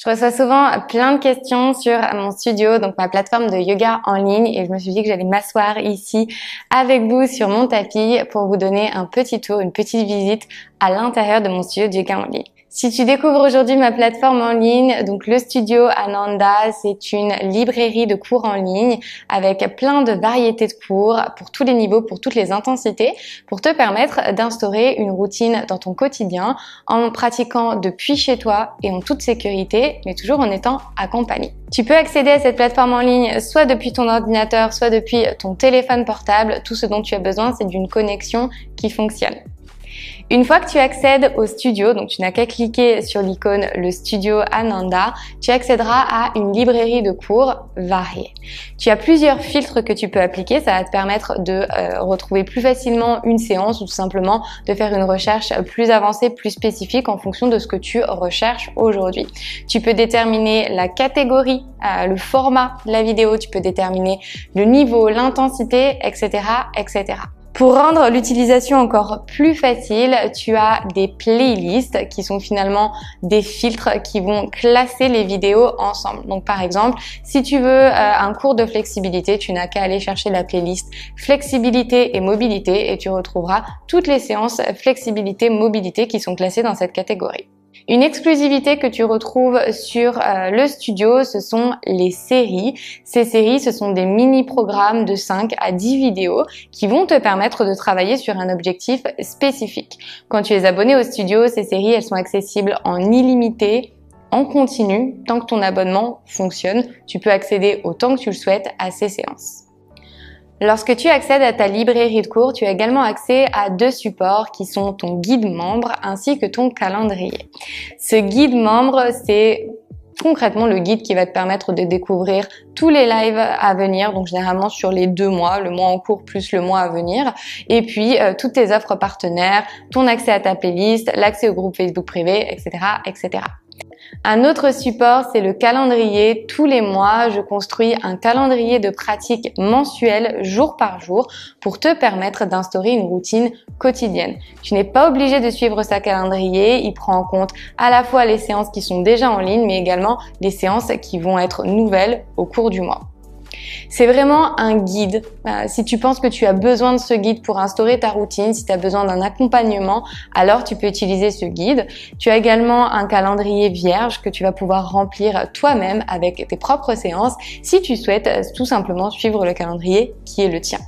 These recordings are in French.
Je reçois souvent plein de questions sur mon studio, donc ma plateforme de yoga en ligne, et je me suis dit que j'allais m'asseoir ici avec vous sur mon tapis pour vous donner un petit tour, une petite visite à l'intérieur de mon studio de yoga en ligne. Si tu découvres aujourd'hui ma plateforme en ligne, donc le studio Ananda, c'est une librairie de cours en ligne avec plein de variétés de cours pour tous les niveaux, pour toutes les intensités, pour te permettre d'instaurer une routine dans ton quotidien en pratiquant depuis chez toi et en toute sécurité, mais toujours en étant accompagné. Tu peux accéder à cette plateforme en ligne soit depuis ton ordinateur, soit depuis ton téléphone portable. Tout ce dont tu as besoin, c'est d'une connexion qui fonctionne. Une fois que tu accèdes au studio, donc tu n'as qu'à cliquer sur l'icône le studio Ananda, tu accéderas à une librairie de cours variée. Tu as plusieurs filtres que tu peux appliquer, ça va te permettre de retrouver plus facilement une séance ou tout simplement de faire une recherche plus avancée, plus spécifique en fonction de ce que tu recherches aujourd'hui. Tu peux déterminer la catégorie, le format de la vidéo, tu peux déterminer le niveau, l'intensité, etc., etc. Pour rendre l'utilisation encore plus facile, tu as des playlists qui sont finalement des filtres qui vont classer les vidéos ensemble. Donc par exemple, si tu veux un cours de flexibilité, tu n'as qu'à aller chercher la playlist flexibilité et mobilité et tu retrouveras toutes les séances flexibilité-mobilité qui sont classées dans cette catégorie. Une exclusivité que tu retrouves sur le studio, ce sont les séries. Ces séries, ce sont des mini-programmes de 5 à 10 vidéos qui vont te permettre de travailler sur un objectif spécifique. Quand tu es abonné au studio, ces séries, elles sont accessibles en illimité, en continu, tant que ton abonnement fonctionne. Tu peux accéder autant que tu le souhaites à ces séances. Lorsque tu accèdes à ta librairie de cours, tu as également accès à deux supports qui sont ton guide membre ainsi que ton calendrier. Ce guide membre, c'est concrètement le guide qui va te permettre de découvrir tous les lives à venir, donc généralement sur les 2 mois, le mois en cours plus le mois à venir, et puis toutes tes offres partenaires, ton accès à ta playlist, l'accès au groupe Facebook privé, etc., etc. Un autre support, c'est le calendrier. Tous les mois, je construis un calendrier de pratique mensuel, jour par jour, pour te permettre d'instaurer une routine quotidienne. Tu n'es pas obligé de suivre ce calendrier. Il prend en compte à la fois les séances qui sont déjà en ligne, mais également les séances qui vont être nouvelles au cours du mois. C'est vraiment un guide. Si tu penses que tu as besoin de ce guide pour instaurer ta routine, si tu as besoin d'un accompagnement, alors tu peux utiliser ce guide. Tu as également un calendrier vierge que tu vas pouvoir remplir toi-même avec tes propres séances si tu souhaites tout simplement suivre le calendrier qui est le tien.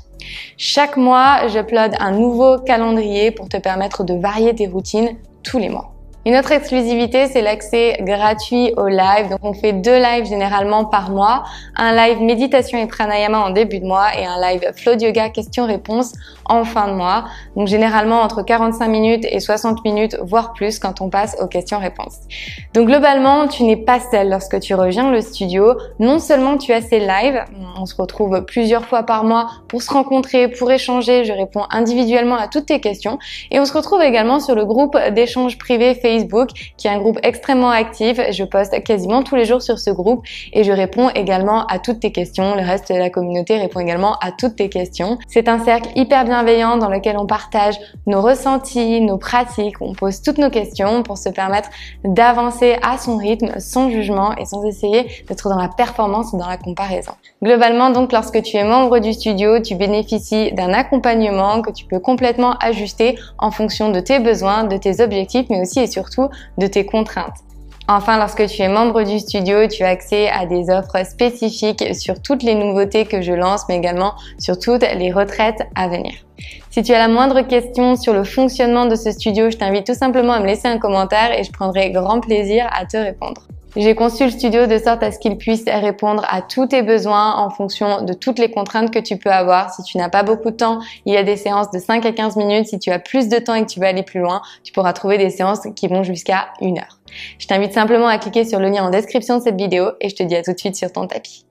Chaque mois, j'upload un nouveau calendrier pour te permettre de varier tes routines tous les mois. Une autre exclusivité, c'est l'accès gratuit au live. Donc, on fait 2 lives généralement par mois. Un live méditation et pranayama en début de mois et un live flow de yoga questions-réponses en fin de mois. Donc, généralement entre 45 minutes et 60 minutes, voire plus quand on passe aux questions-réponses. Donc, globalement, tu n'es pas seul lorsque tu rejoins le studio. Non seulement tu as ces lives, on se retrouve plusieurs fois par mois pour se rencontrer, pour échanger. Je réponds individuellement à toutes tes questions. Et on se retrouve également sur le groupe d'échange privé Facebook, qui est un groupe extrêmement actif. Je poste quasiment tous les jours sur ce groupe et je réponds également à toutes tes questions. Le reste de la communauté répond également à toutes tes questions. C'est un cercle hyper bienveillant dans lequel on partage nos ressentis, nos pratiques, on pose toutes nos questions pour se permettre d'avancer à son rythme, sans jugement et sans essayer d'être dans la performance ou dans la comparaison. Globalement, donc, lorsque tu es membre du studio, tu bénéficies d'un accompagnement que tu peux complètement ajuster en fonction de tes besoins, de tes objectifs, mais aussi et surtout de tes contraintes. Enfin, lorsque tu es membre du studio, tu as accès à des offres spécifiques sur toutes les nouveautés que je lance, mais également sur toutes les retraites à venir. Si tu as la moindre question sur le fonctionnement de ce studio, je t'invite tout simplement à me laisser un commentaire et je prendrai grand plaisir à te répondre. J'ai conçu le studio de sorte à ce qu'il puisse répondre à tous tes besoins en fonction de toutes les contraintes que tu peux avoir. Si tu n'as pas beaucoup de temps, il y a des séances de 5 à 15 minutes. Si tu as plus de temps et que tu veux aller plus loin, tu pourras trouver des séances qui vont jusqu'à 1 heure. Je t'invite simplement à cliquer sur le lien en description de cette vidéo et je te dis à tout de suite sur ton tapis.